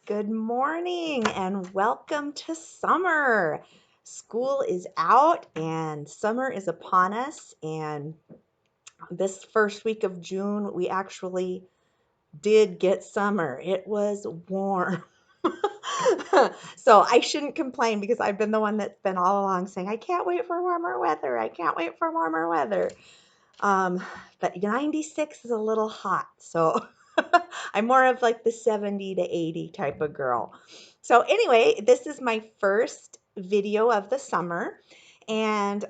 Good morning and welcome to summer. School is out and summer is upon us. And this first week of June, we actually did get summer. It was warm. So I shouldn't complain because I've been the one that's been all along saying, I can't wait for warmer weather. I can't wait for warmer weather. Um, but 96 is a little hot. So I'm more of like the 70 to 80 type of girl. So anyway, this is my first video of the summer. And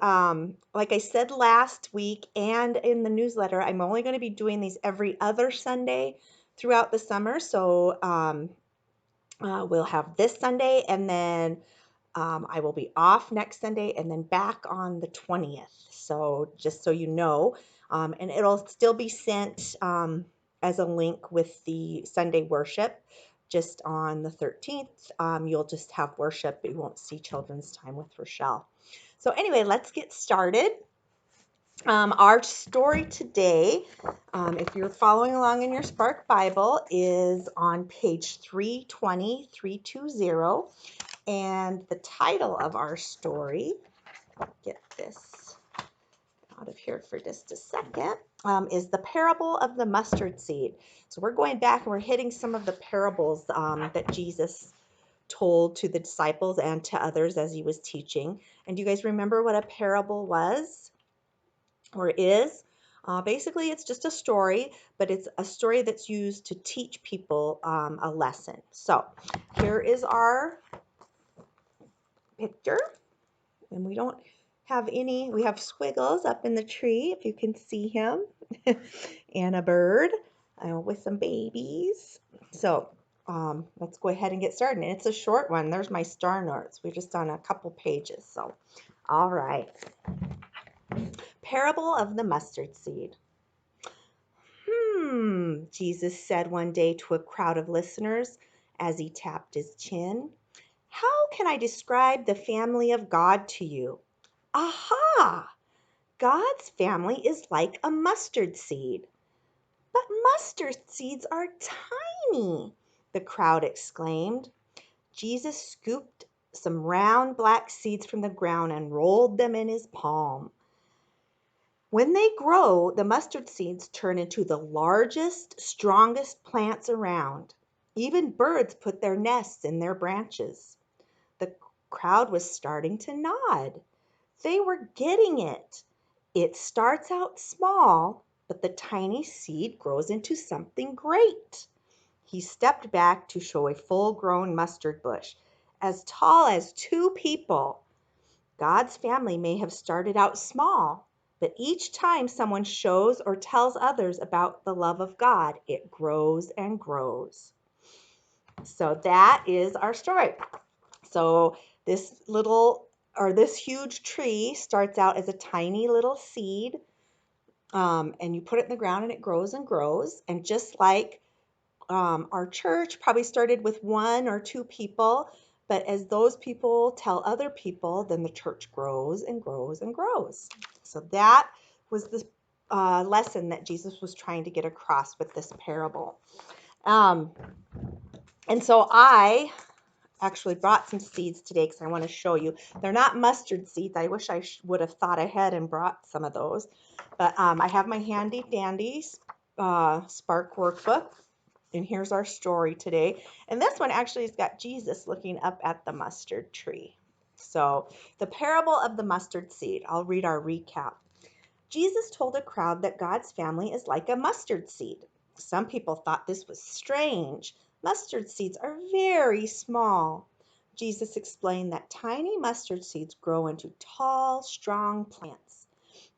like I said last week and in the newsletter, I'm only going to be doing these every other Sunday throughout the summer. So we'll have this Sunday and then I will be off next Sunday and then back on the 20th. So just so you know, and it'll still be sent as a link with the Sunday worship. Just on the 13th, you'll just have worship. You won't see children's time with Rochelle. So anyway, let's get started. Our story today, if you're following along in your Spark Bible, is on page 320, 320. And the title of our story, get this out of here for just a second, is The Parable of the Mustard Seed. So we're going back and we're hitting some of the parables that Jesus told to the disciples and to others as he was teaching. And do you guys remember what a parable was or is? Basically, it's just a story, but it's a story that's used to teach people a lesson. So here is our picture. And we don't have any, we have squiggles up in the tree, if you can see him, and a bird with some babies. So let's go ahead and get started. And it's a short one. There's my star notes. We're just on a couple pages. So, all right. Parable of the mustard seed. Jesus said one day to a crowd of listeners as he tapped his chin. How can I describe the family of God to you? Aha! God's family is like a mustard seed. But mustard seeds are tiny, the crowd exclaimed. Jesus scooped some round black seeds from the ground and rolled them in his palm. When they grow, the mustard seeds turn into the largest, strongest plants around. Even birds put their nests in their branches. The crowd was starting to nod. They were getting it. It starts out small, but the tiny seed grows into something great. He stepped back to show a full-grown mustard bush, as tall as two people. God's family may have started out small, but each time someone shows or tells others about the love of God, it grows and grows. So that is our story. So this huge tree starts out as a tiny little seed, and you put it in the ground and it grows and grows. And just like our church probably started with one or two people, but as those people tell other people, then the church grows and grows and grows. So that was the lesson that Jesus was trying to get across with this parable. And so I actually brought some seeds today because I want to show you. They're not mustard seeds. I wish I would have thought ahead and brought some of those. But I have my handy dandy Spark workbook. And here's our story today. And this one actually has got Jesus looking up at the mustard tree. So the parable of the mustard seed. I'll read our recap. Jesus told a crowd that God's family is like a mustard seed. Some people thought this was strange. Mustard seeds are very small. Jesus explained that tiny mustard seeds grow into tall, strong plants.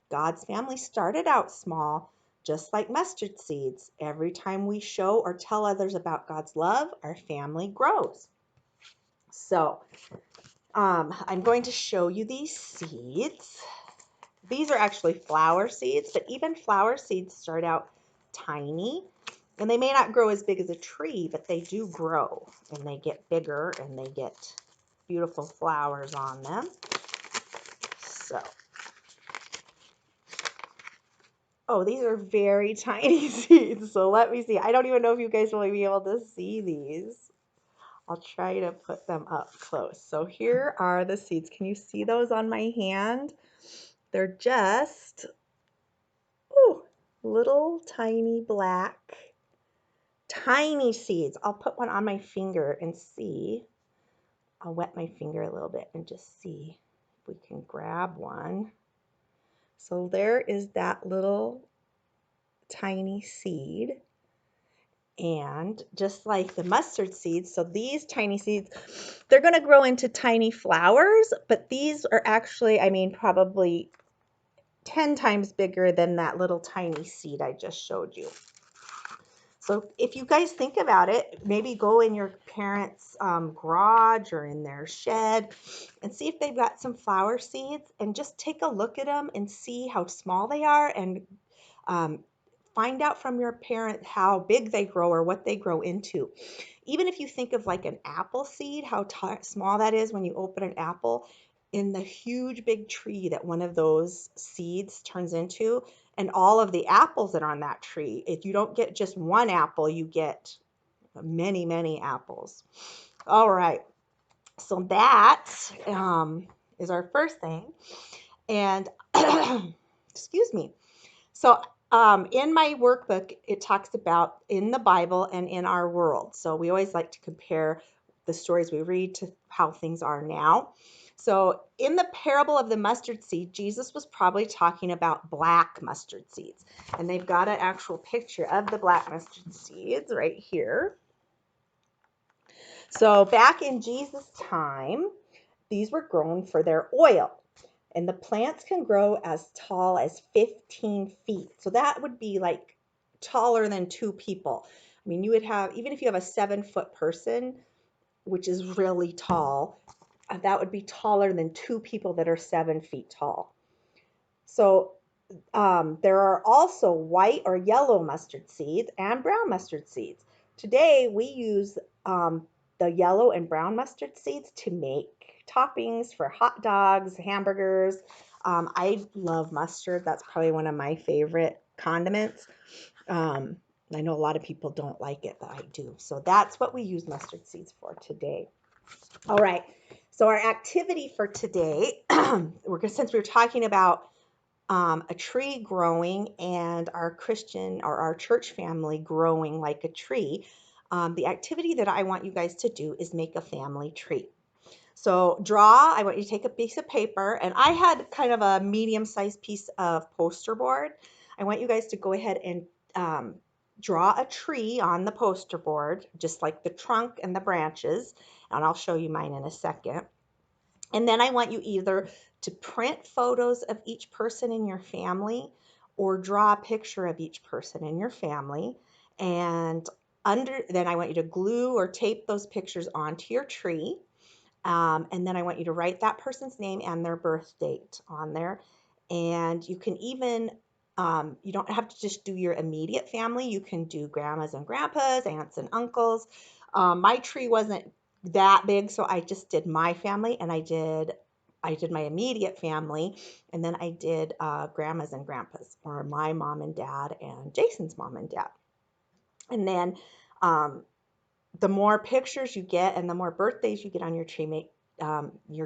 God's family started out small, just like mustard seeds. Every time we show or tell others about God's love, our family grows. So, I'm going to show you these seeds. These are actually flower seeds, but even flower seeds start out tiny. And they may not grow as big as a tree, but they do grow. And they get bigger and they get beautiful flowers on them. So, oh, these are very tiny seeds. So let me see. I don't even know if you guys will be able to see these. I'll try to put them up close. So here are the seeds. Can you see those on my hand? They're just little tiny black, tiny seeds. I'll put one on my finger and see. I'll wet my finger a little bit and just see if we can grab one. So there is that little tiny seed. And just like the mustard seeds, so these tiny seeds, they're going to grow into tiny flowers, but these are actually, I mean, probably 10 times bigger than that little tiny seed I just showed you. So if you guys think about it, maybe go in your parents' garage or in their shed and see if they've got some flower seeds, and just take a look at them and see how small they are, and find out from your parent how big they grow or what they grow into. Even if you think of like an apple seed, how small that is when you open an apple, in the huge big tree that one of those seeds turns into, and all of the apples that are on that tree. If you don't get just one apple, you get many, many apples. All right, so that is our first thing. And excuse me. So in my workbook, it talks about in the Bible and in our world. So we always like to compare the stories we read to how things are now. So in the parable of the mustard seed, Jesus was probably talking about black mustard seeds. And they've got an actual picture of the black mustard seeds right here. So back in Jesus' time, these were grown for their oil. And the plants can grow as tall as 15 feet. So that would be like taller than two people. I mean, you would have, even if you have a 7-foot person, which is really tall, that would be taller than two people that are 7 feet tall. So there are also white or yellow mustard seeds and brown mustard seeds. Today we use the yellow and brown mustard seeds to make toppings for hot dogs, hamburgers. I love mustard. That's probably one of my favorite condiments. I know a lot of people don't like it, but I do. So that's what we use mustard seeds for today. All right. So our activity for today, since we were talking about a tree growing and our Christian or our church family growing like a tree, the activity that I want you guys to do is make a family tree. So I want you to take a piece of paper, and I had kind of a medium-sized piece of poster board. I want you guys to go ahead and draw a tree on the poster board, just like the trunk and the branches, and I'll show you mine in a second. And then I want you either to print photos of each person in your family or draw a picture of each person in your family. And then I want you to glue or tape those pictures onto your tree. And then I want you to write that person's name and their birth date on there. And you can even, you don't have to just do your immediate family. You can do grandmas and grandpas, aunts and uncles. My tree wasn't that big, so I just did my family, and I did my immediate family, and then I did grandmas and grandpas, or my mom and dad and Jason's mom and dad. And then the more pictures you get and the more birthdays you get on your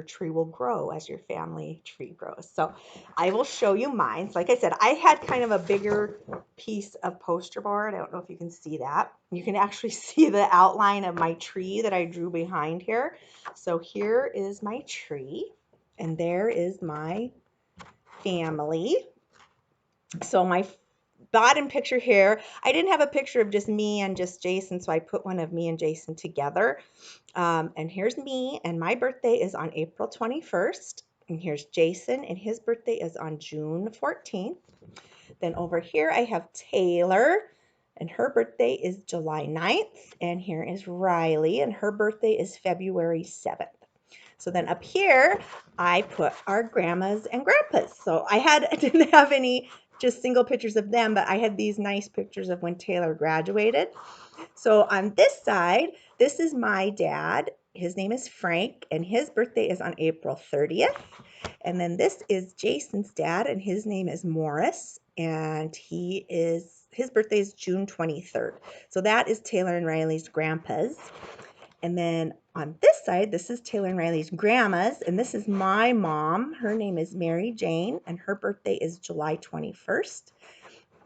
tree will grow as your family tree grows. So I will show you mine. So like I said, I had kind of a bigger piece of poster board. I don't know if you can see that. You can actually see the outline of my tree that I drew behind here. So here is my tree, and there is my family. So my bottom picture here, I didn't have a picture of just me and just Jason, so I put one of me and Jason together. And here's me, and my birthday is on April 21st. And here's Jason, and his birthday is on June 14th. Then over here I have Taylor, and her birthday is July 9th. And here is Riley, and her birthday is February 7th. So then up here, I put our grandmas and grandpas. So I didn't have any just single pictures of them, but I had these nice pictures of when Taylor graduated. So on this side, this is my dad. His name is Frank, and his birthday is on April 30th. And then this is Jason's dad, and his name is Morris, and his birthday is June 23rd. So that is Taylor and Riley's grandpas. And then on this side, this is Taylor and Riley's grandma's, and this is my mom. Her name is Mary Jane, and her birthday is July 21st.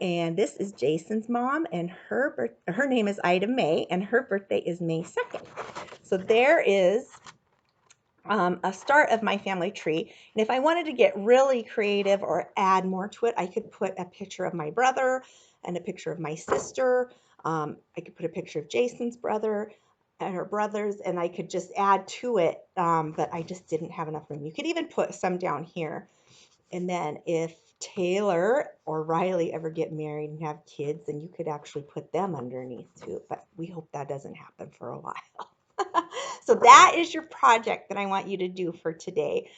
And this is Jason's mom, and her name is Ida May, and her birthday is May 2nd. So there is a start of my family tree. And if I wanted to get really creative or add more to it, I could put a picture of my brother and a picture of my sister. I could put a picture of Jason's brother and her brothers, and I could just add to it, but I just didn't have enough room. You could even put some down here. And then if Taylor or Riley ever get married and have kids, then you could actually put them underneath too. But we hope that doesn't happen for a while. So that is your project that I want you to do for today.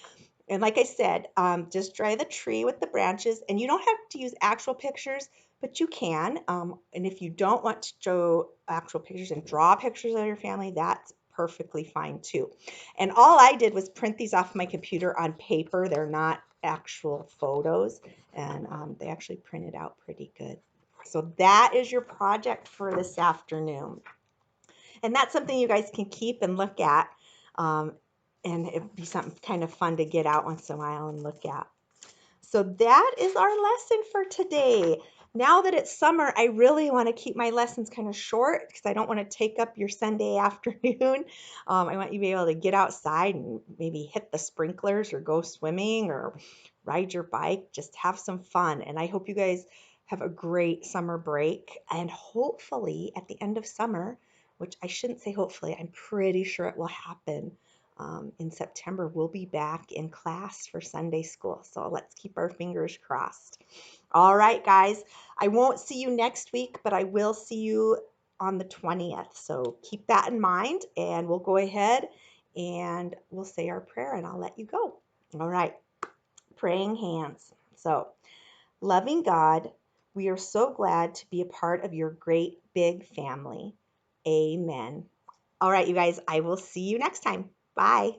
And like I said, just dry the tree with the branches, and you don't have to use actual pictures, but you can. And if you don't want to show actual pictures and draw pictures of your family, that's perfectly fine too. And all I did was print these off my computer on paper. They're not actual photos, and they actually printed out pretty good. So that is your project for this afternoon. And that's something you guys can keep and look at. Um, and it'd be something kind of fun to get out once in a while and look at. So that is our lesson for today. Now that it's summer, I really want to keep my lessons kind of short because I don't want to take up your Sunday afternoon. I want you to be able to get outside and maybe hit the sprinklers or go swimming or ride your bike. Just have some fun. And I hope you guys have a great summer break. And hopefully at the end of summer, which I shouldn't say hopefully, I'm pretty sure it will happen. In September, we'll be back in class for Sunday school. So let's keep our fingers crossed. All right, guys. I won't see you next week, but I will see you on the 20th. So keep that in mind, and we'll go ahead and we'll say our prayer, and I'll let you go. All right. Praying hands. So, loving God, we are so glad to be a part of your great big family. Amen. All right, you guys, I will see you next time. Bye.